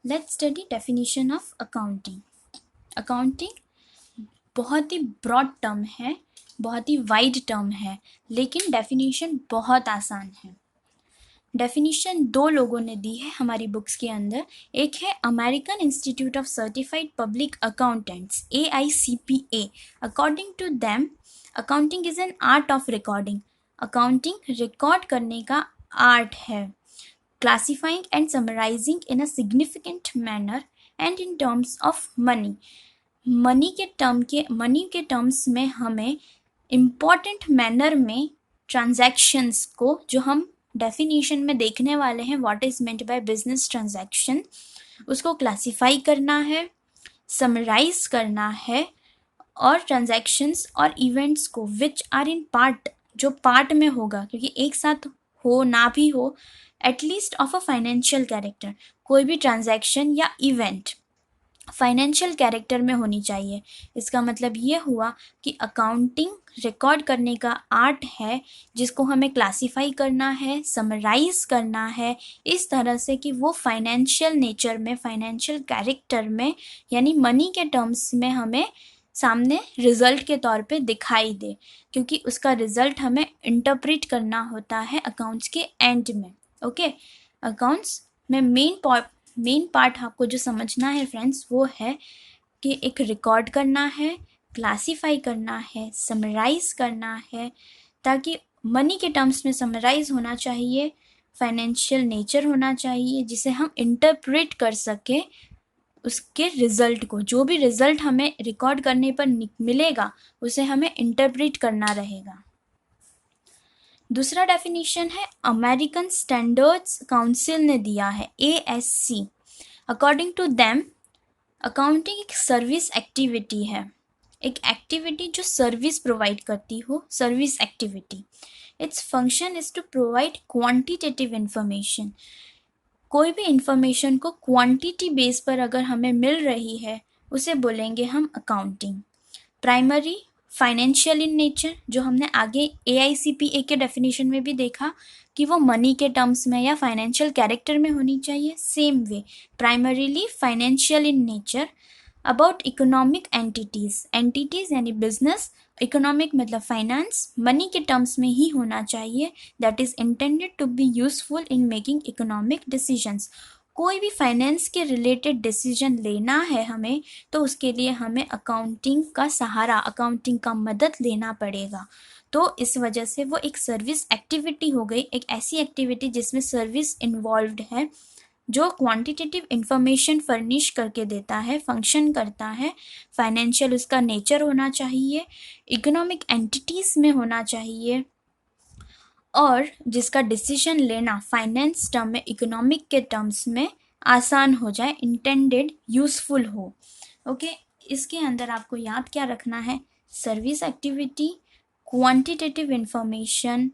Let's study definition of accounting. Accounting बहुत ही broad term है, बहुत ही वाइड टर्म है, लेकिन डेफिनेशन बहुत आसान है. डेफिनेशन दो लोगों ने दी है हमारी बुक्स के अंदर. एक है American Institute of Certified Public Accountants AICPA. According to them accounting is an art of recording. Accounting record करने का आर्ट है. Classifying and summarising in a significant manner and in terms of money. Money के terms में हमें important manner में transactions को, जो हम डेफिनेशन में देखने वाले हैं, what is meant by business transaction, उसको क्लासिफाई करना है, समराइज करना है, और ट्रांजैक्शंस और इवेंट्स को विच आर इन पार्ट, जो पार्ट में होगा, क्योंकि एक साथ हो ना भी हो, at least of a financial character. कोई भी ट्रांजैक्शन या इवेंट फाइनेंशियल कैरेक्टर में होनी चाहिए. इसका मतलब ये हुआ कि अकाउंटिंग रिकॉर्ड करने का आर्ट है, जिसको हमें क्लासिफाई करना है, समराइज करना है, इस तरह से कि वो फाइनेंशियल नेचर में, फाइनेंशियल कैरेक्टर में, यानी मनी के टर्म्स में हमें सामने रिजल्ट के तौर पे दिखाई दे, क्योंकि उसका रिजल्ट हमें इंटरप्रेट करना होता है अकाउंट्स के एंड में. ओके, अकाउंट्स में मेन पार्ट आपको जो समझना है फ्रेंड्स, वो है कि एक रिकॉर्ड करना है, क्लासिफाई करना है, समराइज करना है, ताकि मनी के टर्म्स में समराइज होना चाहिए, फाइनेंशियल नेचर होना चाहिए, जिसे हम इंटरप्रेट कर सके उसके रिजल्ट को. जो भी रिजल्ट हमें रिकॉर्ड करने पर मिलेगा, उसे हमें इंटरप्रेट करना रहेगा. दूसरा डेफिनेशन है अमेरिकन स्टैंडर्ड्स काउंसिल ने दिया है, ASC. According to them accounting एक सर्विस एक्टिविटी है, एक एक्टिविटी जो सर्विस प्रोवाइड करती हो, service activity. Its function is to provide quantitative information. कोई भी इंफॉर्मेशन को क्वांटिटी बेस पर अगर हमें मिल रही है, उसे बोलेंगे हम accounting. Primary financial in nature, जो हमने आगे AICPA के डेफिनेशन में भी देखा कि वो मनी के टर्म्स में या फाइनेंशियल कैरेक्टर में होनी चाहिए. Same way primarily financial in nature. About economic entities यानी बिजनेस, इकोनॉमिक मतलब फाइनेंस, मनी के टर्म्स में ही होना चाहिए. That is intended to be useful in making economic decisions. कोई भी फाइनेंस के रिलेटेड डिसीजन लेना है हमें, तो उसके लिए हमें अकाउंटिंग का सहारा, अकाउंटिंग का मदद लेना पड़ेगा. तो इस वजह से वो एक सर्विस एक्टिविटी हो गई, एक ऐसी एक्टिविटी जिसमें सर्विस इन्वॉल्व्ड है, जो क्वांटिटेटिव इंफॉर्मेशन फर्निश करके देता है, फंक्शन करता है. फाइनेंशियल उसका नेचर होना चाहिए, इकोनॉमिक एंटिटीज में होना चाहिए, और जिसका डिसीजन लेना फाइनेंस टर्म में, इकोनॉमिक के टर्म्स में आसान हो जाए, इंटेंडेड यूजफुल हो. ओके, इसके अंदर आपको याद क्या रखना है? Service activity, quantitative information,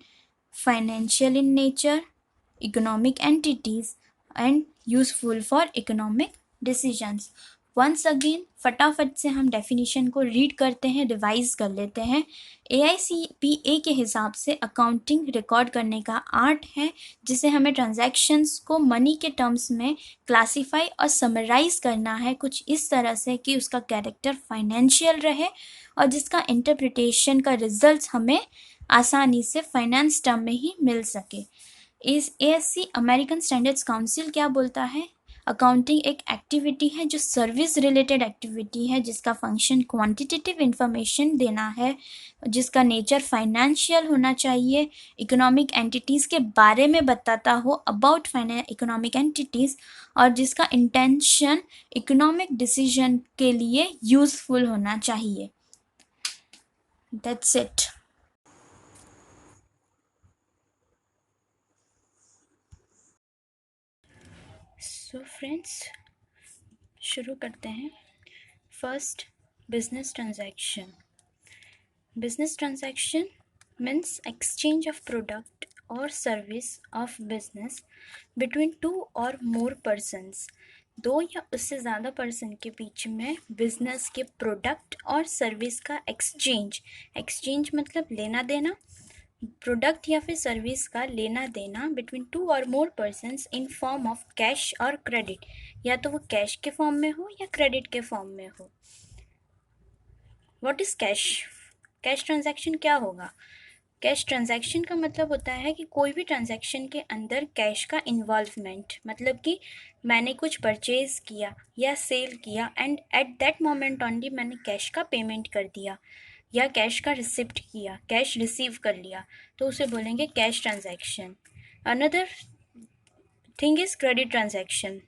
financial in nature, economic entities, and useful for economic decisions. Once again फटाफट से हम डेफिनेशन को रीड करते हैं, रिवाइज कर लेते हैं. AICPA के हिसाब से अकाउंटिंग रिकॉर्ड करने का आर्ट है, जिसे हमें ट्रांजैक्शंस को मनी के टर्म्स में क्लासिफाई और समराइज करना है, कुछ इस तरह से कि उसका कैरेक्टर फाइनेंशियल रहे, और जिसका इंटरप्रिटेशन का रिजल्ट हमें आसानी से फाइनेंस टर्म में ही मिल सके. इस ASC अमेरिकन स्टैंडर्ड्स काउंसिल क्या बोलता है? अकाउंटिंग एक एक्टिविटी है जो सर्विस रिलेटेड एक्टिविटी है, जिसका फंक्शन क्वांटिटेटिव इंफॉर्मेशन देना है, जिसका नेचर फाइनेंशियल होना चाहिए, इकोनॉमिक एंटिटीज़ के बारे में बताता हो, अबाउट इकोनॉमिक एंटिटीज़, और जिसका इंटेंशन इकोनॉमिक डिसीजन के लिए यूजफुल होना चाहिए. That's it. सो फ्रेंड्स, शुरू करते हैं. First, business transaction. Business transaction means exchange of product और service of business between two और मोर पर्सन्स. दो या उससे ज़्यादा पर्सन के बीच में बिजनेस के प्रोडक्ट और सर्विस का एक्सचेंज. एक्सचेंज मतलब लेना देना, प्रोडक्ट या फिर सर्विस का लेना देना बिटवीन टू और more persons in form of cash और क्रेडिट, या तो वो कैश के फॉर्म में हो या क्रेडिट के फॉर्म में हो। What is cash? Cash transaction क्या होगा? कैश ट्रांजैक्शन का मतलब होता है कि कोई भी ट्रांजैक्शन के अंदर कैश का इन्वॉल्वमेंट, मतलब कि मैंने कुछ परचेज किया या सेल किया and at that moment only मैंने कैश का पेमेंट कर दिया या कैश का रिसिप्ट किया, कैश रिसीव कर लिया, तो उसे बोलेंगे cash transaction. Another thing is credit transaction.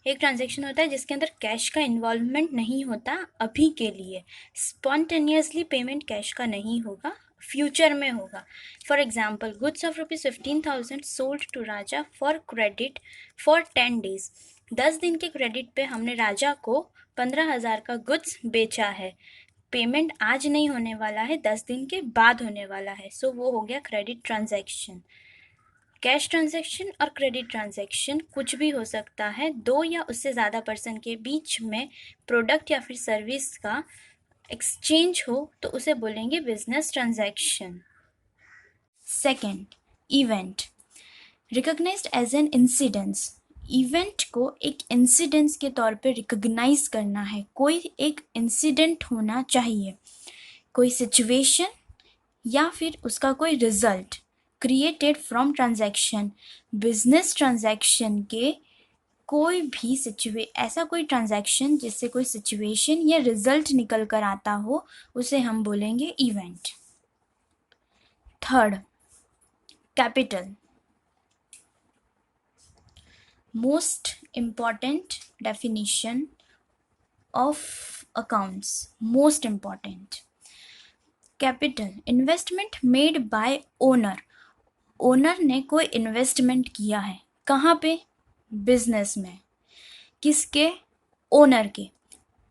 एक ट्रांजैक्शन होता है जिसके अंदर कैश का इन्वॉल्वमेंट नहीं होता अभी के लिए, स्पॉन्टेनियसली पेमेंट कैश का नहीं होगा, फ्यूचर में होगा। For example, goods of ₹15,000 sold to Raja for credit for 10 days। 10 दिन के क्रेडिट पे हमने राजा को 15,000 का गुड्स बेचा है। पेमेंट आज नहीं होने वाला है, 10 दिन के बाद होने वाला है, सो वो हो गया क्रेडिट ट्रांजैक्शन। कैश ट्रांजैक्शन और क्रेडिट ट्रांजैक्शन कुछ भी हो सकता है, दो या उससे ज़्यादा पर्सन के बीच में प्रोडक्ट या फिर सर्विस का एक्सचेंज हो तो उसे बोलेंगे business transaction. Second, event. Recognised as an incidence. Event को एक इंसिडेंस के तौर पे रिकॉग्नाइज करना है, कोई एक इंसिडेंट होना चाहिए, कोई सिचुएशन या फिर उसका कोई result created from transaction. Business transaction के कोई भी ऐसा कोई ट्रांजैक्शन जिससे कोई सिचुएशन या रिजल्ट निकल कर आता हो उसे हम बोलेंगे event. Third, capital. Most important definition of accounts, most important. Capital, investment made by owner. Owner ने कोई इन्वेस्टमेंट किया है, कहाँ पे? बिजनेस में। किसके? ओनर के।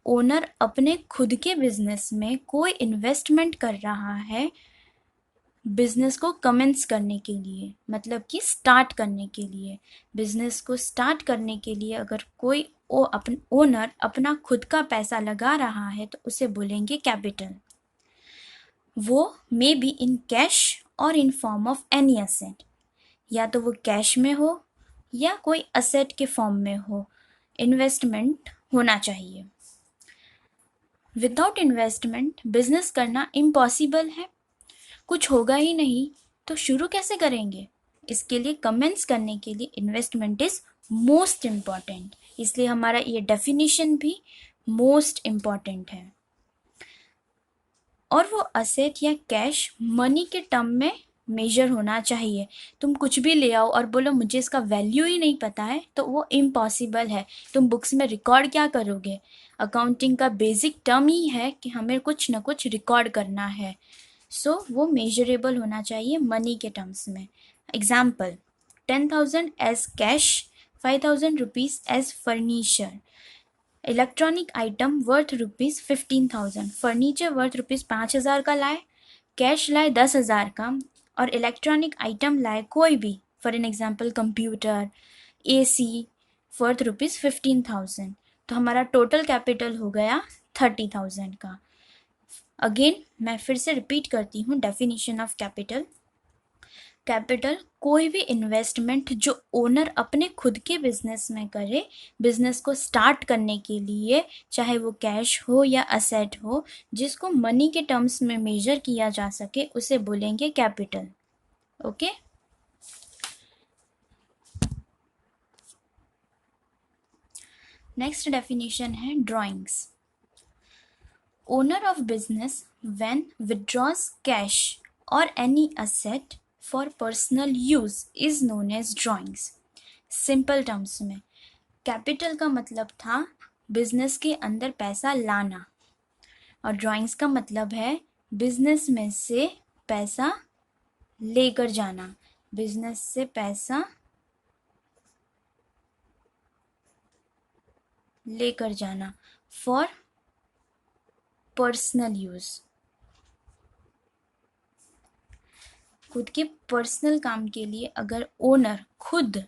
ओनर अपने खुद के बिजनेस में कोई इन्वेस्टमेंट कर रहा है बिजनेस को कमेंस करने के लिए, मतलब कि स्टार्ट करने के लिए। बिजनेस को स्टार्ट करने के लिए अगर कोई ओनर अपना खुद का पैसा लगा रहा है तो उसे बोलेंगे कैपिटल। वो मे बी इन कैश और इन फॉर्म ऑफ एनी असेट, या तो वो कैश में हो या कोई असेट के फॉर्म में हो, इन्वेस्टमेंट होना चाहिए। विदाउट इन्वेस्टमेंट बिजनेस करना इम्पॉसिबल है, कुछ होगा ही नहीं तो शुरू कैसे करेंगे? इसके लिए कमेंस करने के लिए इन्वेस्टमेंट इज मोस्ट इम्पॉर्टेंट, इसलिए हमारा ये डेफिनेशन भी मोस्ट इम्पॉर्टेंट है। और वो असेट या कैश मनी के टर्म में मेजर होना चाहिए। तुम कुछ भी ले आओ और बोलो मुझे इसका वैल्यू ही नहीं पता है तो वो इम्पॉसिबल है। तुम बुक्स में रिकॉर्ड क्या करोगे? अकाउंटिंग का बेसिक टर्म ही है कि हमें कुछ ना कुछ रिकॉर्ड करना है, सो वो मेजरेबल होना चाहिए मनी के टर्म्स में। Example, 10,000 as cash, 5,000 rupees as furniture. Electronic item worth ₹15,000, furniture worth ₹5,000 का लाए, कैश लाए 10,000 का, और इलेक्ट्रॉनिक आइटम लाए कोई भी, for an example computer, AC worth ₹15,000, तो हमारा टोटल कैपिटल हो गया 30,000 का। अगेन मैं फिर से रिपीट करती हूँ डेफिनेशन ऑफ कैपिटल। कैपिटल कोई भी इन्वेस्टमेंट जो ओनर अपने खुद के बिजनेस में करे, बिजनेस को स्टार्ट करने के लिए, चाहे वो कैश हो या असेट हो, जिसको मनी के टर्म्स में मेजर किया जा सके उसे बोलेंगे कैपिटल। ओके, नेक्स्ट डेफिनेशन है drawings. Owner of business when withdraws cash और any asset for personal use is known as drawings. Simple terms में कैपिटल का मतलब था बिजनेस के अंदर पैसा लाना, और ड्राइंग्स का मतलब है बिजनेस में से पैसा लेकर जाना, बिजनेस से पैसा लेकर जाना फॉर पर्सनल यूज। खुद के पर्सनल काम के लिए अगर ओनर खुद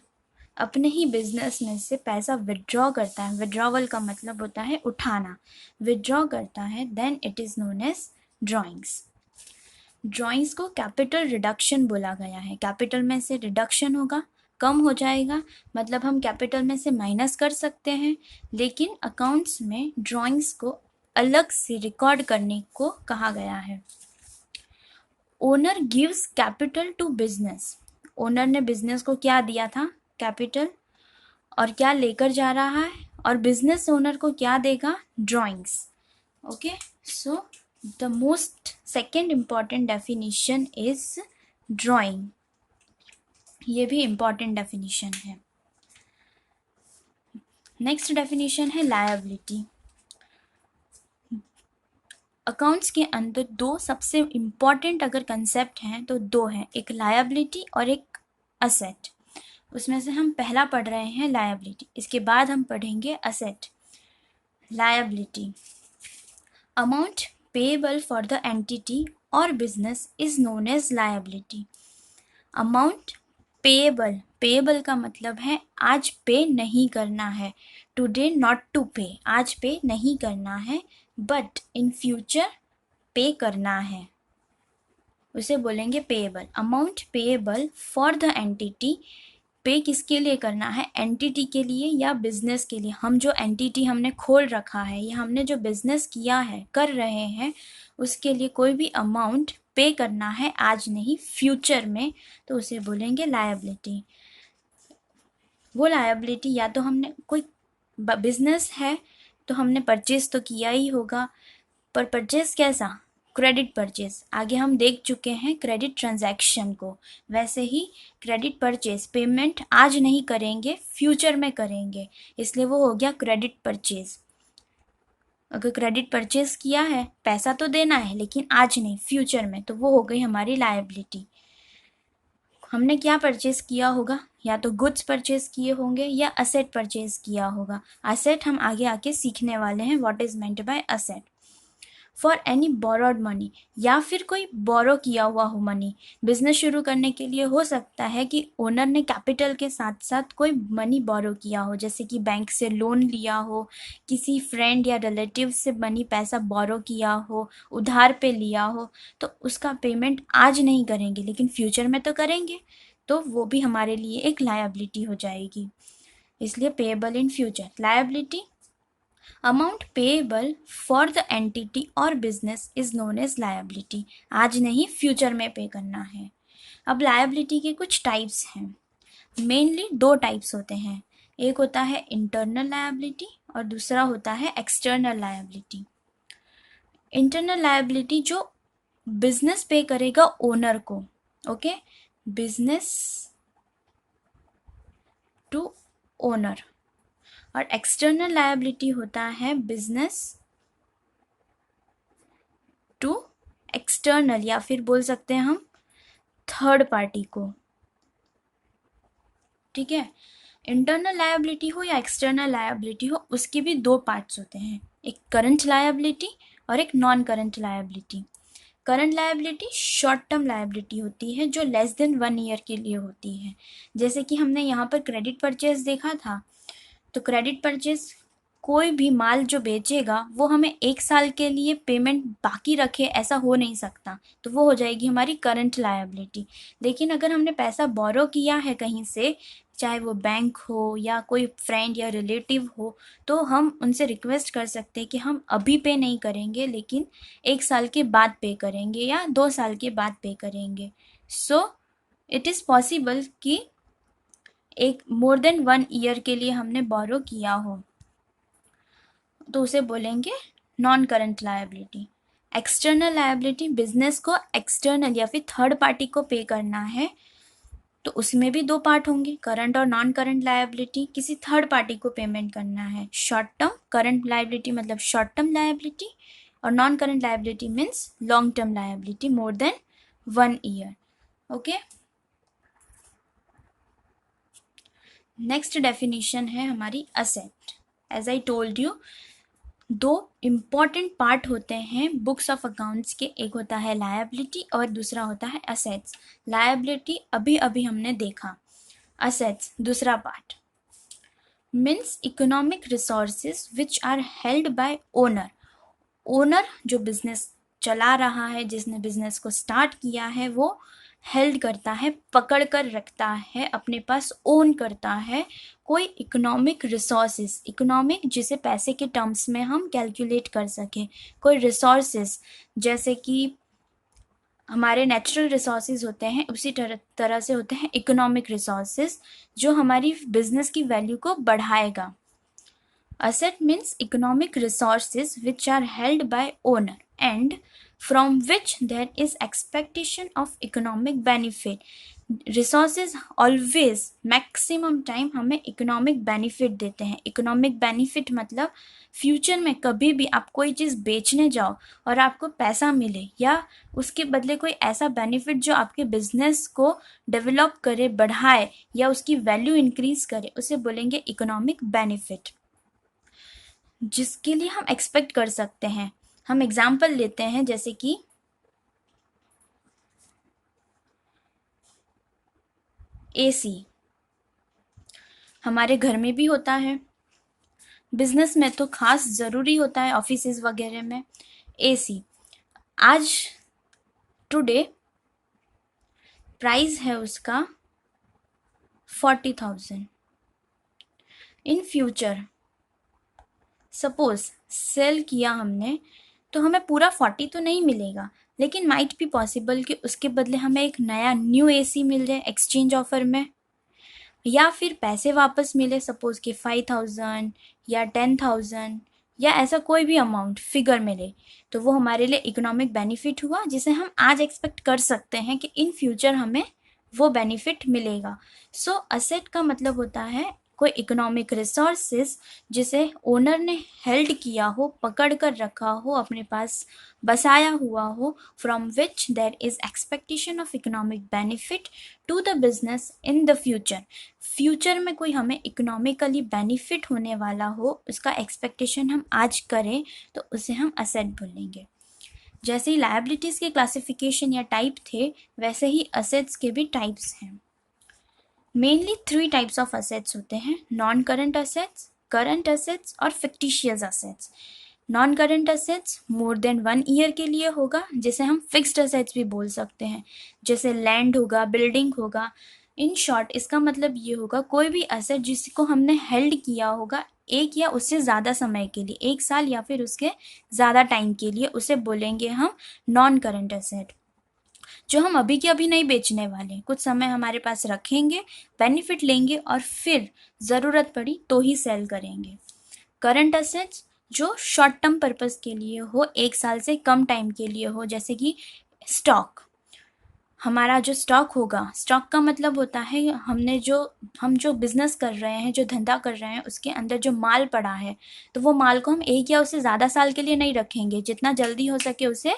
अपने ही बिजनेस में से पैसा विड्रॉ करता है, विड्रॉवल का मतलब होता है उठाना, विड्रॉ करता है, then it is known as drawings. Drawings को कैपिटल रिडक्शन बोला गया है। कैपिटल में से रिडक्शन होगा, कम हो जाएगा, मतलब हम कैपिटल में से माइनस कर सकते हैं, लेकिन अकाउंट्स में ड्राइंग्स को अलग से रिकॉर्ड करने को कहा गया है। Owner gives capital to business. Owner ने बिजनेस को क्या दिया था? कैपिटल। और क्या लेकर जा रहा है? और बिजनेस ओनर को क्या देगा? Drawings. Okay, so the most second important definition is drawing. ये भी इम्पॉर्टेंट डेफिनेशन है। नेक्स्ट डेफिनेशन है लायबिलिटी। अकाउंट्स के अंदर दो सबसे इम्पॉर्टेंट अगर कंसेप्ट हैं तो दो हैं, एक लायबिलिटी और एक असेट। उसमें से हम पहला पढ़ रहे हैं लायबिलिटी, इसके बाद हम पढ़ेंगे asset. Liability, amount payable for the entity और business is known as liability. Amount payable, payable का मतलब है आज पे नहीं करना है, टुडे नॉट टू पे, आज पे नहीं करना है, बट इन फ्यूचर पे करना है, उसे बोलेंगे payable. Amount payable for the entity, पे किसके लिए करना है? एंटिटी के लिए या बिजनेस के लिए। हम जो एंटिटी हमने खोल रखा है या हमने जो बिजनेस किया है, कर रहे हैं, उसके लिए कोई भी अमाउंट पे करना है, आज नहीं फ्यूचर में, तो उसे बोलेंगे लायबिलिटी। वो लायबिलिटी या तो हमने कोई बिजनेस है तो हमने परचेज तो किया ही होगा, पर परचेज कैसा? Credit purchase. आगे हम देख चुके हैं क्रेडिट ट्रांजैक्शन को, वैसे ही क्रेडिट परचेज, पेमेंट आज नहीं करेंगे, फ्यूचर में करेंगे, इसलिए वो हो गया क्रेडिट परचेज। अगर क्रेडिट परचेज किया है, पैसा तो देना है लेकिन आज नहीं फ्यूचर में, तो वो हो गई हमारी लायबिलिटी। हमने क्या परचेज किया होगा? या तो गुड्स परचेज किए होंगे या असेट परचेज किया होगा। असेट हम आगे आके सीखने वाले हैं, what is meant by asset. For any borrowed money, या फिर कोई बोरो किया हुआ हो मनी। बिजनेस शुरू करने के लिए हो सकता है कि ओनर ने कैपिटल के साथ साथ कोई मनी बोरो किया हो, जैसे कि बैंक से लोन लिया हो, किसी फ्रेंड या रिलेटिव से मनी पैसा बोरो किया हो, उधार पे लिया हो, तो उसका पेमेंट आज नहीं करेंगे लेकिन फ्यूचर में तो करेंगे, तो वो भी हमारे लिए एक लायबिलिटी हो जाएगी, इसलिए payable in future. Liability, amount payable for the entity और business is known as liability. आज नहीं फ्यूचर में पे करना है। अब लायबिलिटी के कुछ टाइप्स हैं, मेनली दो टाइप्स होते हैं, एक होता है इंटरनल लायबिलिटी और दूसरा होता है एक्सटर्नल लायबिलिटी। इंटरनल लायबिलिटी जो बिजनेस पे करेगा ओनर को, ओके, बिजनेस टू ओनर। और एक्सटर्नल लायबिलिटी होता है बिजनेस टू एक्सटर्नल, या फिर बोल सकते हैं हम थर्ड पार्टी को, ठीक है। इंटरनल लायबिलिटी हो या एक्सटर्नल लायबिलिटी हो, उसके भी दो पार्ट्स होते हैं, एक करंट लायबिलिटी और एक non current liability. Current liability short term liability होती है जो लेस देन 1 ईयर के लिए होती है, जैसे कि हमने यहाँ पर क्रेडिट परचेज देखा था, तो क्रेडिट परचेज कोई भी माल जो बेचेगा वो हमें 1 साल के लिए पेमेंट बाकी रखे, ऐसा हो नहीं सकता, तो वो हो जाएगी हमारी करंट लायबिलिटी। लेकिन अगर हमने पैसा बोरो किया है कहीं से, चाहे वो बैंक हो या कोई फ्रेंड या रिलेटिव हो, तो हम उनसे रिक्वेस्ट कर सकते हैं कि हम अभी पे नहीं करेंगे लेकिन 1 साल के बाद पे करेंगे या 2 साल के बाद पे करेंगे। सो इट इज़ पॉसिबल कि एक मोर देन 1 ईयर के लिए हमने बोरो किया हो, तो उसे बोलेंगे non current liability. External liability, business को एक्सटर्नल या फिर थर्ड पार्टी को पे करना है, तो उसमें भी दो पार्ट होंगे, करंट और नॉन करंट लायबिलिटी। किसी थर्ड पार्टी को पेमेंट करना है, शॉर्ट टर्म। करंट लायबिलिटी मतलब शॉर्ट टर्म लायबिलिटी और non current liability means long term liability more than 1 year. Okay, next definition है हमारी asset. As I told you, दो important part होते हैं बुक्स ऑफ अकाउंट्स के, एक होता है लायबिलिटी और दूसरा होता है असेट्स। लायबिलिटी अभी अभी हमने देखा, असेट्स दूसरा part means economic resources which are held by owner. Owner जो बिजनेस चला रहा है, जिसने बिजनेस को स्टार्ट किया है, वो हेल्ड करता है, पकड़ कर रखता है, अपने पास ओन करता है कोई इकोनॉमिक रिसोर्सेज, इकोनॉमिक जिसे पैसे के टर्म्स में हम कैलकुलेट कर सकें, कोई रिसोर्सेज जैसे कि हमारे नेचुरल रिसोर्सेज होते हैं, उसी तरह से होते हैं इकोनॉमिक रिसोर्सेज जो हमारी बिजनेस की वैल्यू को बढ़ाएगा। Asset means economic resources which are held by owner and from which there is expectation of economic benefit. Resources always maximum time हमें economic benefit देते हैं। economic benefit मतलब फ्यूचर में कभी भी आप कोई चीज़ बेचने जाओ और आपको पैसा मिले या उसके बदले कोई ऐसा बेनिफिट जो आपके बिजनेस को डेवलप करे, बढ़ाए या उसकी वैल्यू इंक्रीज करे, उसे बोलेंगे इकोनॉमिक बेनिफिट, जिसके लिए हम एक्सपेक्ट कर सकते हैं। हम एग्जाम्पल लेते हैं जैसे कि एसी हमारे घर में भी होता है, बिजनेस में तो खास ज़रूरी होता है, ऑफिसेज वगैरह में। एसी आज टुडे प्राइस है उसका 40,000। इन फ्यूचर सपोज सेल किया हमने तो हमें पूरा 40 तो नहीं मिलेगा, लेकिन माइट भी पॉसिबल कि उसके बदले हमें एक नया न्यू एसी मिल जाए एक्सचेंज ऑफर में, या फिर पैसे वापस मिले, सपोज कि 5,000 या 10,000 या ऐसा कोई भी अमाउंट फिगर मिले, तो वो हमारे लिए इकोनॉमिक बेनिफिट हुआ जिसे हम आज एक्सपेक्ट कर सकते हैं कि इन फ्यूचर हमें वो बेनिफिट मिलेगा। सो असेट का मतलब होता है कोई इकोनॉमिक रिसोर्सेज जिसे ओनर ने हेल्ड किया हो, पकड़ कर रखा हो, अपने पास बसाया हुआ हो, from which there is expectation of economic benefit to the business in the future. Future में कोई हमें इकोनॉमिकली बेनिफिट होने वाला हो, उसका एक्सपेक्टेशन हम आज करें तो उसे हम असेट बोलेंगे। जैसे ही लायबिलिटीज़ के क्लासिफिकेशन या टाइप थे, वैसे ही असेट्स के भी टाइप्स हैं। मेनली 3 टाइप्स ऑफ असेट्स होते हैं, non current assets, current assets और fictitious assets. Non current assets more than 1 year के लिए होगा, जिसे हम फिक्स्ड असेट्स भी बोल सकते हैं, जैसे लैंड होगा, बिल्डिंग होगा। इन शॉर्ट इसका मतलब ये होगा कोई भी असेट जिसको हमने हेल्ड किया होगा एक या उससे ज़्यादा समय के लिए, 1 साल या फिर उसके ज़्यादा टाइम के लिए, उसे बोलेंगे हम नॉन करंट असेट, जो हम अभी के अभी नहीं बेचने वाले, कुछ समय हमारे पास रखेंगे, बेनिफिट लेंगे और फिर ज़रूरत पड़ी तो ही सेल करेंगे। करंट असेट्स जो शॉर्ट टर्म पर्पस के लिए हो, 1 साल से कम टाइम के लिए हो, जैसे कि स्टॉक। हमारा जो स्टॉक होगा, स्टॉक का मतलब होता है हम जो बिजनेस कर रहे हैं, जो धंधा कर रहे हैं, उसके अंदर जो माल पड़ा है, तो वो माल को हम 1 या उससे ज़्यादा साल के लिए नहीं रखेंगे, जितना जल्दी हो सके उसे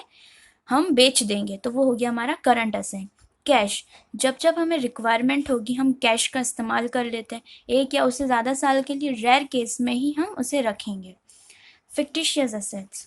हम बेच देंगे, तो वो हो गया हमारा करंट असेट। कैश, जब जब हमें रिक्वायरमेंट होगी हम कैश का इस्तेमाल कर लेते हैं, 1 या उससे ज़्यादा साल के लिए, रेयर केस में ही हम उसे रखेंगे। Fictitious assets,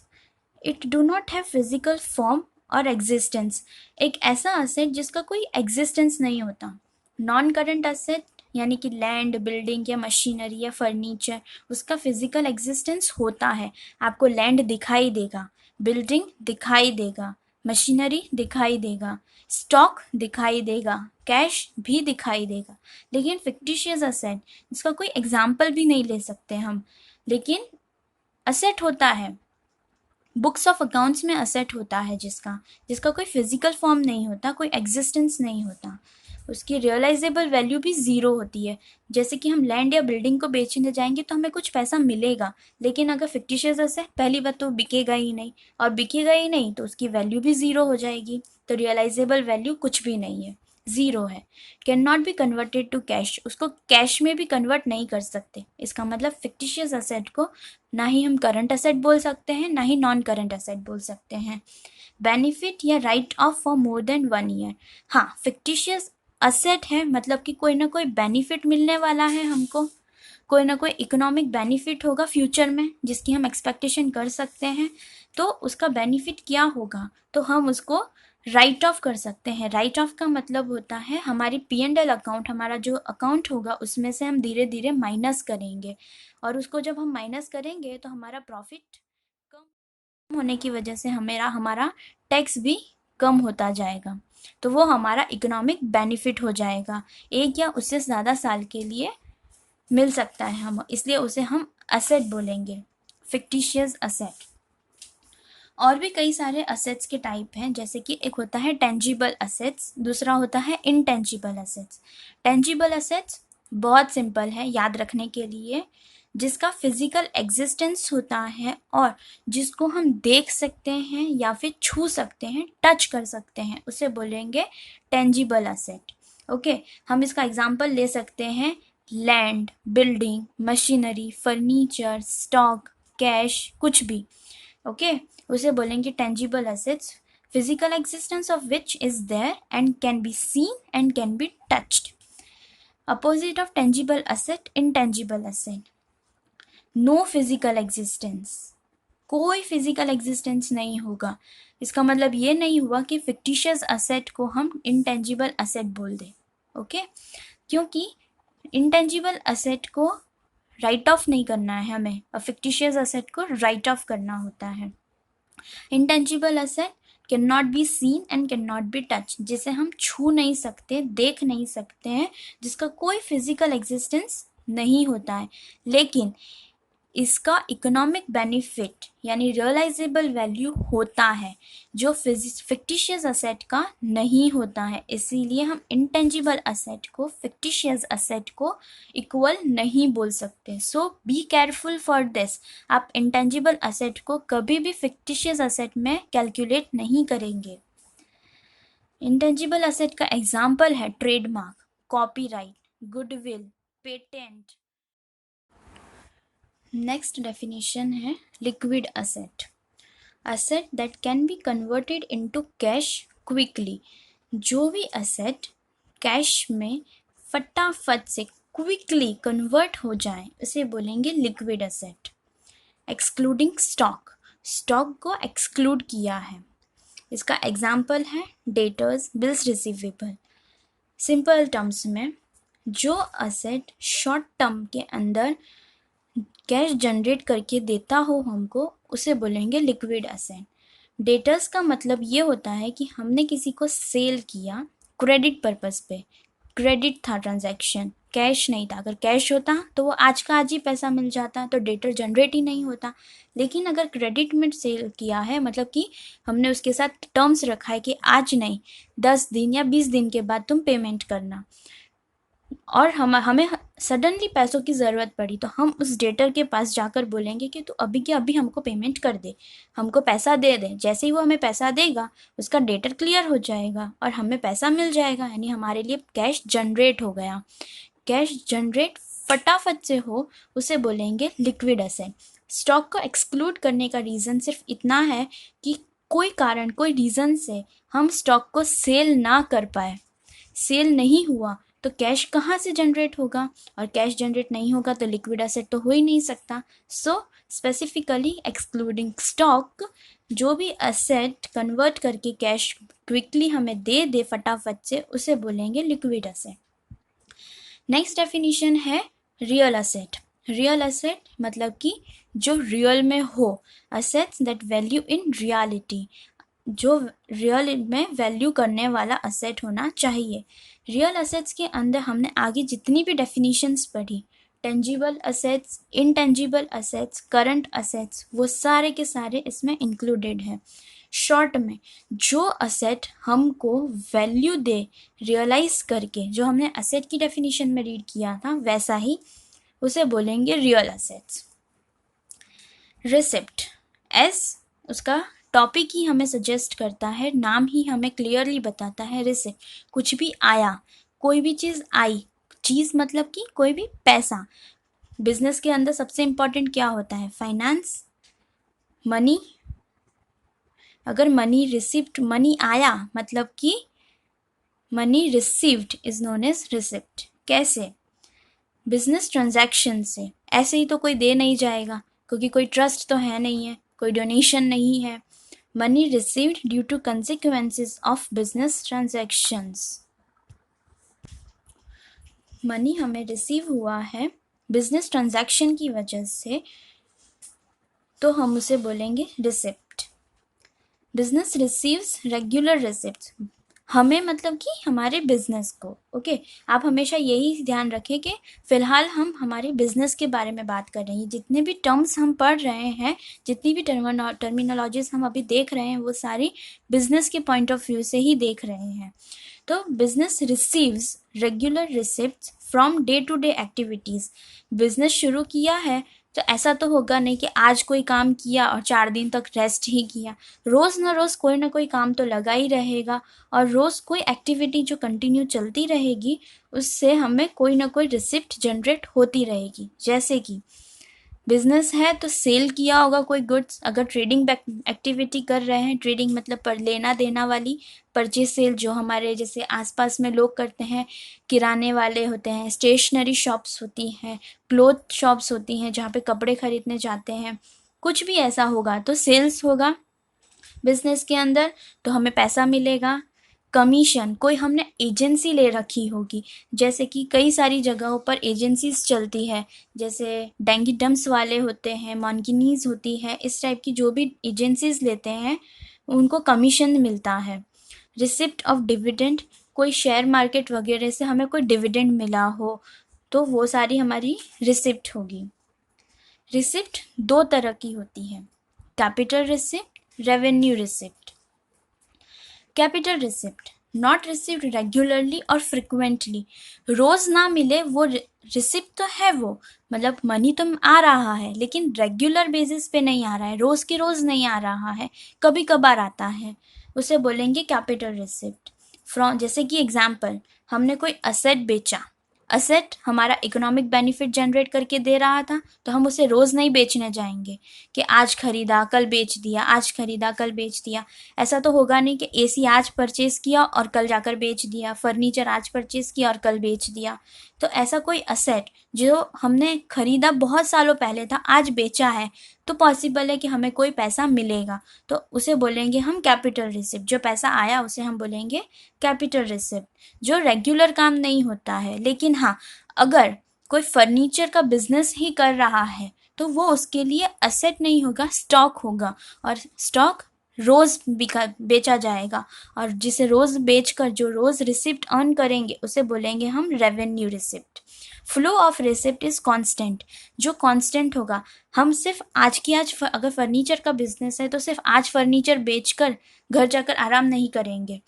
it do not have physical form और एग्जिस्टेंस, एक ऐसा असेट जिसका कोई एग्जिस्टेंस नहीं होता। नॉन करंट असेट यानी कि लैंड, बिल्डिंग या मशीनरी या फर्नीचर, उसका फिजिकल एग्जिस्टेंस होता है, आपको लैंड दिखाई देगा, बिल्डिंग दिखाई देगा, मशीनरी दिखाई देगा, स्टॉक दिखाई देगा, कैश भी दिखाई देगा। लेकिन फिक्टिशियस असेट जिसका कोई एग्जाम्पल भी नहीं ले सकते हम, लेकिन असेट होता है, बुक्स ऑफ अकाउंट्स में असेट होता है जिसका जिसका कोई फिजिकल फॉर्म नहीं होता, कोई एग्जिस्टेंस नहीं होता, उसकी रियलाइजेबल वैल्यू भी ज़ीरो होती है। जैसे कि हम लैंड या बिल्डिंग को बेचने जाएंगे तो हमें कुछ पैसा मिलेगा, लेकिन अगर फिक्टिशियस असेट, पहली बात तो बिकेगा ही नहीं, और बिकेगा ही नहीं तो उसकी वैल्यू भी ज़ीरो हो जाएगी, तो रियलाइजेबल वैल्यू कुछ भी नहीं है, ज़ीरो है। Can not be converted to cash, उसको कैश में भी कन्वर्ट नहीं कर सकते। इसका मतलब फिक्टिशियस असेट को ना ही हम करंट असेट बोल सकते हैं, ना ही नॉन करंट असेट बोल सकते हैं। बेनिफिट या right of for more than 1 year, हाँ फिक्टिशियस असेट है मतलब कि कोई ना कोई बेनिफिट मिलने वाला है हमको, कोई ना कोई इकोनॉमिक बेनिफिट होगा फ्यूचर में जिसकी हम एक्सपेक्टेशन कर सकते हैं, तो उसका बेनिफिट क्या होगा तो हम उसको राइट ऑफ कर सकते हैं। राइट ऑफ का मतलब होता है हमारी P&L अकाउंट, हमारा जो अकाउंट होगा उसमें से हम धीरे धीरे माइनस करेंगे, और उसको जब हम माइनस करेंगे तो हमारा प्रॉफिट कम होने की वजह से हमारा टैक्स भी कम होता जाएगा, तो वो हमारा इकोनॉमिक बेनिफिट हो जाएगा, एक या उससे ज़्यादा साल के लिए मिल सकता है हम, इसलिए उसे हम असेट बोलेंगे, फिक्टिशियस असेट। और भी कई सारे असेट्स के टाइप हैं, जैसे कि एक होता है टेंजिबल असेट्स, दूसरा होता है इनटेंजिबल असेट्स। टेंजिबल असेट्स बहुत सिंपल है याद रखने के लिए, जिसका फिजिकल एग्जिस्टेंस होता है और जिसको हम देख सकते हैं या फिर छू सकते हैं, टच कर सकते हैं, उसे बोलेंगे टेंजिबल असेट। ओके, हम इसका एग्जांपल ले सकते हैं land, building, machinery, furniture, stock, cash, कुछ भी। ओके, उसे बोलेंगे tangible assets, physical existence of which is there and can be seen and can be touched. Opposite of tangible asset intangible asset, no physical existence, कोई physical existence नहीं होगा। इसका मतलब ये नहीं हुआ कि फिक्टिशियस असेट को हम इनटेंजिबल असेट बोल दें। ओके, क्योंकि इनटेंजिबल असेट को राइट ऑफ नहीं करना है हमें, और फिक्टिशियस असेट को राइट ऑफ करना होता है। Intangible asset can not B seen and can not be touch, जिसे हम छू नहीं सकते, देख नहीं सकते हैं, जिसका कोई फिजिकल एग्जिस्टेंस नहीं होता है, लेकिन इसका इकोनॉमिक बेनिफिट यानी रियलाइजेबल वैल्यू होता है, जो फिक्टिशियस असेट का नहीं होता है। इसीलिए हम इंटेंजिबल असेट को फिक्टिशियस असेट को इक्वल नहीं बोल सकते। So be careful for this, आप इंटेंजिबल असेट को कभी भी फिक्टिशियस असेट में कैलकुलेट नहीं करेंगे। इंटेंजिबल असेट का एग्जाम्पल है trademark, copyright, goodwill, patent. Next definition है liquid asset, asset that can be converted into cash quickly. जो भी असेट कैश में फटाफट से क्विकली कन्वर्ट हो जाए उसे बोलेंगे liquid asset. Excluding stock, stock को एक्सक्लूड किया है, इसका एग्जाम्पल है debtors, bills receivable. Simple terms में जो असेट शॉर्ट टर्म के अंदर कैश जनरेट करके देता हो हमको, उसे बोलेंगे लिक्विड असेट। डेटर्स का मतलब ये होता है कि हमने किसी को सेल किया क्रेडिट पर्पस पे, क्रेडिट था ट्रांजैक्शन, कैश नहीं था। अगर कैश होता तो वो आज का आज ही पैसा मिल जाता, तो डेटर जनरेट ही नहीं होता। लेकिन अगर क्रेडिट में सेल किया है, मतलब कि हमने उसके साथ टर्म्स रखा है कि आज नहीं 10 दिन या 20 दिन के बाद तुम पेमेंट करना, और हमें सडनली पैसों की ज़रूरत पड़ी, तो हम उस डेटर के पास जाकर बोलेंगे कि तू अभी के अभी हमको पेमेंट कर दे, हमको पैसा दे दे। जैसे ही वो हमें पैसा देगा उसका डेटर क्लियर हो जाएगा और हमें पैसा मिल जाएगा, यानी हमारे लिए कैश जनरेट हो गया। कैश जनरेट फटाफट से हो उसे बोलेंगे लिक्विड असेट। स्टॉक को एक्सक्लूड करने का रीज़न सिर्फ इतना है कि कोई कारण, कोई रीज़न से हम स्टॉक को सेल ना कर पाए, सेल नहीं हुआ तो कैश कहाँ से जनरेट होगा, और कैश जनरेट नहीं होगा तो लिक्विड एसेट तो हो ही नहीं सकता। सो स्पेसिफिकली एक्सक्लूडिंग स्टॉक, जो भी एसेट कन्वर्ट करके कैश क्विकली हमें दे दे फटाफट से, उसे बोलेंगे लिक्विड एसेट। नेक्स्ट डेफिनेशन है रियल एसेट। रियल एसेट मतलब कि जो रियल में हो, assets that value in reality, जो रियल में वैल्यू करने वाला असेट होना चाहिए। रियल असेट्स के अंदर हमने आगे जितनी भी डेफिनेशंस पढ़ी, tangible assets, intangible assets, current assets, वो सारे के सारे इसमें इंक्लूडेड है। शॉर्ट में जो असेट हमको वैल्यू दे रियलाइज करके, जो हमने असेट की डेफिनेशन में रीड किया था वैसा ही, उसे बोलेंगे रियल असेट्स। रिसिप्ट, एस उसका टॉपिक ही हमें सजेस्ट करता है, नाम ही हमें क्लियरली बताता है। रिसिप्ट, कुछ भी आया, कोई भी चीज़ आई, चीज़ मतलब कि कोई भी पैसा। बिजनेस के अंदर सबसे इम्पॉर्टेंट क्या होता है? Finance, money. अगर मनी रिसिप्ट, मनी आया मतलब कि money received is known as receipt. कैसे? बिजनेस ट्रांजैक्शन से। ऐसे ही तो कोई दे नहीं जाएगा, क्योंकि कोई ट्रस्ट तो है नहीं है, कोई डोनेशन नहीं है। Money received due to consequences of business transactions. Money हमें रिसीव हुआ है बिजनेस ट्रांजैक्शन की वजह से, तो हम उसे बोलेंगे receipt. Business receives regular receipts, हमें मतलब कि हमारे बिजनेस को, ओके आप हमेशा यही ध्यान रखें कि फ़िलहाल हम हमारे बिजनेस के बारे में बात कर रहे हैं। जितने भी टर्म्स हम पढ़ रहे हैं, जितनी भी टर्मिनोलॉजीज हम अभी देख रहे हैं, वो सारी बिजनेस के पॉइंट ऑफ व्यू से ही देख रहे हैं। तो business receives regular receipts from day to day activities. Business शुरू किया है तो ऐसा तो होगा नहीं कि आज कोई काम किया और 4 दिन तक रेस्ट ही किया। रोज़ ना रोज़ कोई ना कोई काम तो लगा ही रहेगा, और रोज़ कोई एक्टिविटी जो कंटिन्यू चलती रहेगी उससे हमें कोई ना कोई रिसिप्ट जनरेट होती रहेगी। जैसे कि बिजनेस है तो सेल किया होगा कोई गुड्स, अगर ट्रेडिंग एक्टिविटी कर रहे हैं, ट्रेडिंग मतलब पर लेना देना वाली, परचेज सेल जो हमारे जैसे आसपास में लोग करते हैं, किराने वाले होते हैं, स्टेशनरी शॉप्स होती हैं, क्लोथ शॉप्स होती हैं जहाँ पे कपड़े खरीदने जाते हैं, कुछ भी ऐसा होगा तो सेल्स होगा बिजनेस के अंदर, तो हमें पैसा मिलेगा। कमीशन, कोई हमने एजेंसी ले रखी होगी, जैसे कि कई सारी जगहों पर एजेंसीज चलती है, जैसे डेंगी डम्स वाले होते हैं, मॉन्गिनीज होती है, इस टाइप की जो भी एजेंसीज लेते हैं उनको कमीशन मिलता है। रिसिप्ट ऑफ डिविडेंड, कोई शेयर मार्केट वगैरह से हमें कोई डिविडेंड मिला हो तो वो सारी हमारी रिसिप्ट होगी। रिसिप्ट दो तरह की होती है, capital receipt, revenue receipt. Capital receipt not received regularly और फ्रिक्वेंटली, रोज ना मिले वो रिसिप्ट तो है, वो मतलब मनी तो आ रहा है लेकिन रेगुलर बेसिस पे नहीं आ रहा है, रोज के रोज नहीं आ रहा है, कभी कभार आता है, उसे बोलेंगे कैपिटल रिसिप्ट। फ्रॉम, जैसे कि एग्जाम्पल, हमने कोई असेट बेचा, असेट हमारा इकोनॉमिक बेनिफिट जनरेट करके दे रहा था, तो हम उसे रोज़ नहीं बेचने जाएंगे कि आज खरीदा कल बेच दिया, आज खरीदा कल बेच दिया। ऐसा तो होगा नहीं कि एसी आज परचेज़ किया और कल जाकर बेच दिया, फर्नीचर आज परचेज़ किया और कल बेच दिया। तो ऐसा कोई असेट जो हमने खरीदा बहुत सालों पहले था, आज बेचा है, तो पॉसिबल है कि हमें कोई पैसा मिलेगा, तो उसे बोलेंगे हम कैपिटल रिसिप्ट। जो पैसा आया उसे हम बोलेंगे कैपिटल रिसिप्ट, जो रेगुलर काम नहीं होता है। लेकिन हाँ, अगर कोई फर्नीचर का बिजनेस ही कर रहा है तो वो उसके लिए असेट नहीं होगा, स्टॉक होगा, और स्टॉक रोज बेचा जाएगा, और जिसे रोज बेचकर जो रोज रिसिप्ट अर्न करेंगे उसे बोलेंगे हम revenue receipt. Flow of receipt is constant, जो कांस्टेंट होगा। हम सिर्फ आज की आज अगर फर्नीचर का बिजनेस है तो सिर्फ आज फर्नीचर बेचकर घर जाकर आराम नहीं करेंगे,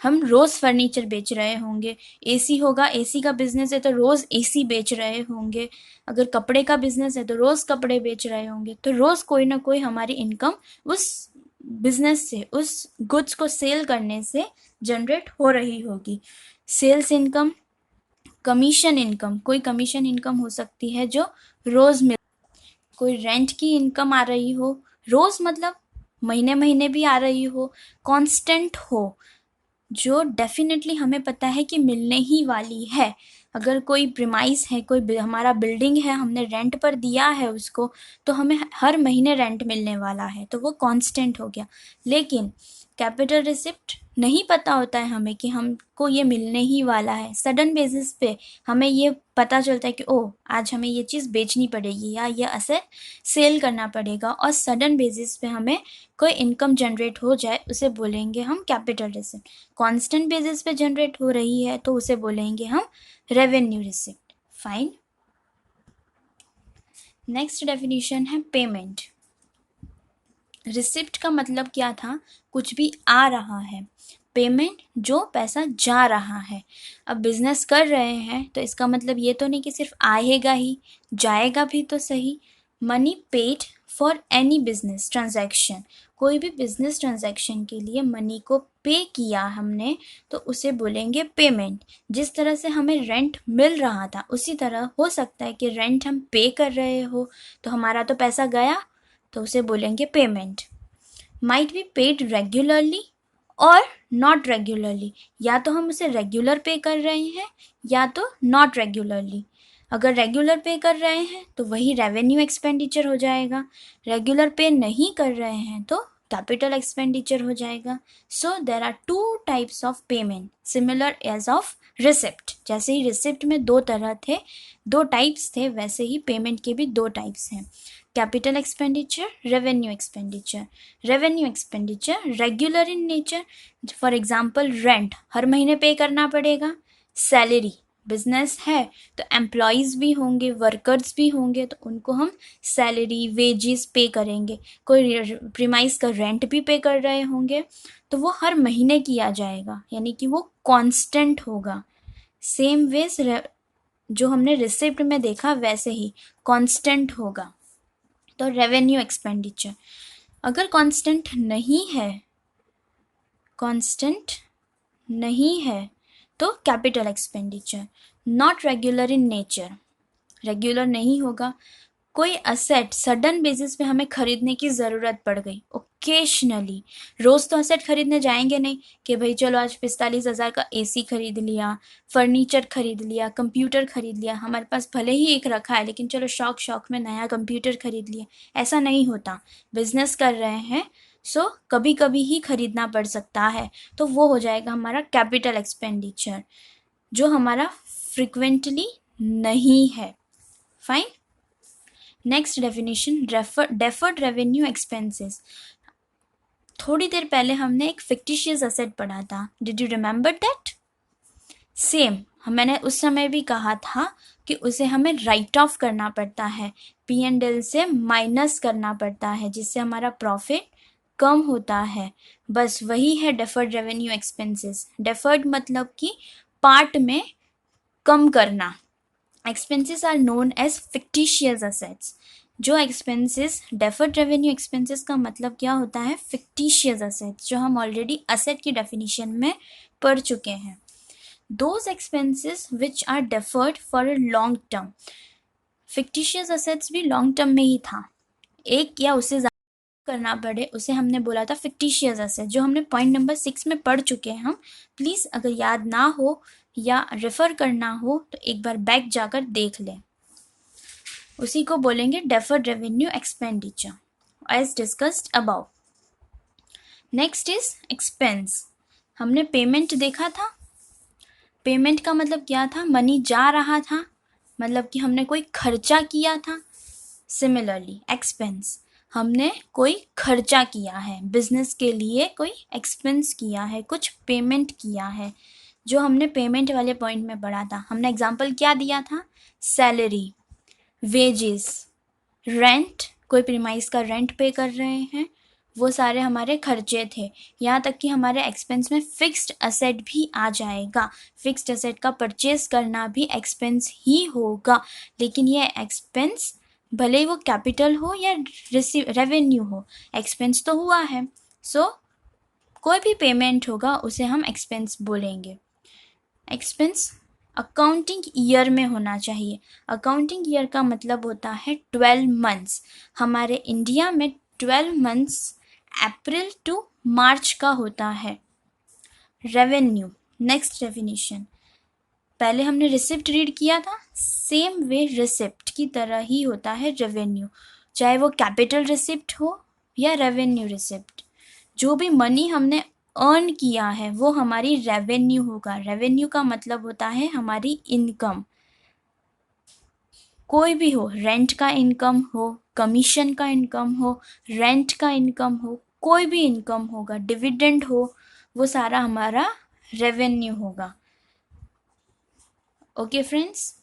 हम रोज़ फर्नीचर बेच रहे होंगे। एसी होगा, एसी का बिजनेस है तो रोज़ एसी बेच रहे होंगे। अगर कपड़े का बिजनेस है तो रोज़ कपड़े बेच रहे होंगे, तो रोज़ कोई ना कोई हमारी इनकम उस बिजनेस से, उस गुड्स को सेल करने से जनरेट हो रही होगी। सेल्स इनकम, कमीशन इनकम, कोई कमीशन इनकम हो सकती है जो रोज़ मिल, कोई रेंट की इनकम आ रही हो रोज़, मतलब महीने महीने भी आ रही हो, कांस्टेंट हो, जो डेफिनेटली हमें पता है कि मिलने ही वाली है। अगर कोई प्रीमाइस है, कोई हमारा बिल्डिंग है, हमने रेंट पर दिया है उसको, तो हमें हर महीने रेंट मिलने वाला है, तो वो कांस्टेंट हो गया। लेकिन कैपिटल रिसिप्ट नहीं पता होता है हमें कि हमको ये मिलने ही वाला है। सडन बेसिस पे हमें ये पता चलता है कि ओह आज हमें ये चीज़ बेचनी पड़ेगी या ये असेट सेल करना पड़ेगा, और सडन बेसिस पे हमें कोई इनकम जनरेट हो जाए, उसे बोलेंगे हम कैपिटल रिसिप्ट। कांस्टेंट बेसिस पे जनरेट हो रही है तो उसे बोलेंगे हम revenue receipt. Fine. Next definition है पेमेंट। रिसिप्ट का मतलब क्या था, कुछ भी आ रहा है, पेमेंट जो पैसा जा रहा है। अब बिजनेस कर रहे हैं तो इसका मतलब ये तो नहीं कि सिर्फ आएगा ही, जाएगा भी तो सही। Money paid for any business transaction, कोई भी बिजनेस ट्रांजैक्शन के लिए मनी को पे किया हमने तो उसे बोलेंगे पेमेंट। जिस तरह से हमें रेंट मिल रहा था उसी तरह हो सकता है कि रेंट हम पे कर रहे हो तो हमारा तो पैसा गया, तो उसे बोलेंगे payment. Might be paid regularly और नॉट रेगुलरली, या तो हम उसे रेगुलर पे कर रहे हैं या तो नॉट रेगुलरली। अगर रेगुलर पे कर रहे हैं तो वही रेवेन्यू एक्सपेंडिचर हो जाएगा, रेगुलर पे नहीं कर रहे हैं तो कैपिटल एक्सपेंडिचर हो जाएगा। So there are two types of payment similar as of receipt. जैसे ही रिसिप्ट में दो तरह थे, दो टाइप्स थे, वैसे ही पेमेंट के भी दो टाइप्स हैं। capital expenditure, revenue expenditure. Revenue expenditure regular in nature, for example rent हर महीने पे करना पड़ेगा. सैलरी, बिजनेस है तो एम्प्लॉयज़ भी होंगे, वर्कर्स भी होंगे, तो उनको हम सैलरी वेजेस पे करेंगे. कोई प्रीमाइस का रेंट भी पे कर रहे होंगे तो वो हर महीने किया जाएगा, यानी कि वो कांस्टेंट होगा. सेम वेज जो हमने रिसिप्ट में देखा वैसे ही कांस्टेंट होगा. तो रेवेन्यू एक्सपेंडिचर अगर कांस्टेंट नहीं है तो capital expenditure. Not regular in nature, regular नहीं होगा. कोई असेट सडन बेसिस पे हमें खरीदने की ज़रूरत पड़ गई ओकेशनली, रोज़ तो असेट खरीदने जाएंगे नहीं कि भाई चलो आज 45,000 का एसी खरीद लिया, फर्नीचर खरीद लिया, कंप्यूटर खरीद लिया. हमारे पास भले ही एक रखा है लेकिन चलो शौक में नया कंप्यूटर खरीद लिया. ऐसा नहीं होता. बिजनेस कर रहे हैं सो कभी कभी ही खरीदना पड़ सकता है, तो वो हो जाएगा हमारा कैपिटल एक्सपेंडिचर जो हमारा फ्रिक्वेंटली नहीं है. Fine. Next definition, deferred revenue expenses. थोड़ी देर पहले हमने एक फिक्टिशियस असेट पढ़ा था. Did you remember that? Same मैंने उस समय भी कहा था कि उसे हमें राइट ऑफ करना पड़ता है, P&L से माइनस करना पड़ता है, जिससे हमारा प्रॉफिट कम होता है. बस वही है डेफर्ड रेवेन्यू एक्सपेंसेस. डेफर्ड मतलब कि पार्ट में कम करना. Expenses are known as fictitious assets. जो एक्सपेंसेस, डेफर्ड रेवेन्यू एक्सपेंसेस का मतलब क्या होता है? फिक्टिशियस असेट्स, जो हम ऑलरेडी असेट की डेफिनेशन में पढ़ चुके हैं. Those expenses which are deferred for a long term. Fictitious assets भी लॉन्ग टर्म में ही था. एक या उससे ज़्यादा करना पड़े उसे हमने बोला था फिक्टिशियस असेट, जो हमने पॉइंट नंबर 6 में पढ़ चुके हैं हम. प्लीज़ अगर याद ना हो या रेफर करना हो तो एक बार बैक जाकर देख लें. उसी को बोलेंगे deferred revenue expenditure as discussed above. Next is expense. हमने पेमेंट देखा था. पेमेंट का मतलब क्या था? मनी जा रहा था, मतलब कि हमने कोई खर्चा किया था. सिमिलरली एक्सपेंस, हमने कोई खर्चा किया है, बिजनेस के लिए कोई एक्सपेंस किया है, कुछ पेमेंट किया है, जो हमने पेमेंट वाले पॉइंट में पढ़ा था. हमने एग्जांपल क्या दिया था? सैलरी, वेजेस, रेंट, कोई प्रीमाइस का रेंट पे कर रहे हैं, वो सारे हमारे खर्चे थे. यहाँ तक कि हमारे एक्सपेंस में फिक्स्ड असेट भी आ जाएगा. फिक्स्ड असेट का परचेज करना भी एक्सपेंस ही होगा, लेकिन ये एक्सपेंस भले ही वो कैपिटल हो या रेवेन्यू हो, एक्सपेंस तो हुआ है. सो कोई भी पेमेंट होगा उसे हम एक्सपेंस बोलेंगे. एक्सपेंस अकाउंटिंग ईयर में होना चाहिए. अकाउंटिंग ईयर का मतलब होता है 12 मंथ्स. हमारे इंडिया में 12 मंथ्स अप्रैल टू मार्च का होता है. Revenue, next definition. पहले हमने रिसिप्ट रीड किया था, सेम वे रिसिप्ट की तरह ही होता है रेवेन्यू, चाहे वो कैपिटल रिसिप्ट हो या रेवेन्यू रिसिप्ट. जो भी मनी हमने अर्न किया है वो हमारी रेवेन्यू होगा. रेवेन्यू का मतलब होता है हमारी इनकम. कोई भी हो, रेंट का इनकम हो, कमीशन का इनकम हो, रेंट का इनकम हो, कोई भी इनकम होगा, डिविडेंड हो, वो सारा हमारा रेवेन्यू होगा. ओके फ्रेंड्स,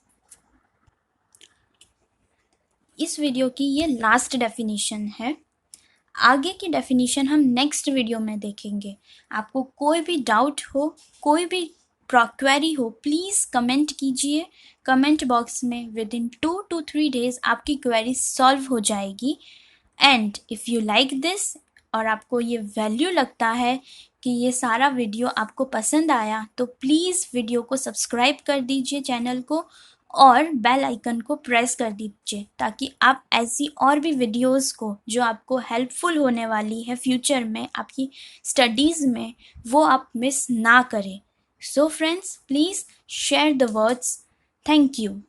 इस वीडियो की ये लास्ट डेफिनेशन है. आगे की डेफिनेशन हम नेक्स्ट वीडियो में देखेंगे. आपको कोई भी डाउट हो, कोई भी क्वेरी हो, प्लीज़ कमेंट कीजिए कमेंट बॉक्स में. विद इन 2 to 3 days आपकी क्वेरी सॉल्व हो जाएगी. And if you like this और आपको ये वैल्यू लगता है कि ये सारा वीडियो आपको पसंद आया, तो प्लीज़ वीडियो को सब्सक्राइब कर दीजिए चैनल को और बेल आइकन को प्रेस कर दीजिए, ताकि आप ऐसी और भी वीडियोस को जो आपको हेल्पफुल होने वाली है फ्यूचर में आपकी स्टडीज़ में, वो आप मिस ना करें. So friends, please share the words. Thank you.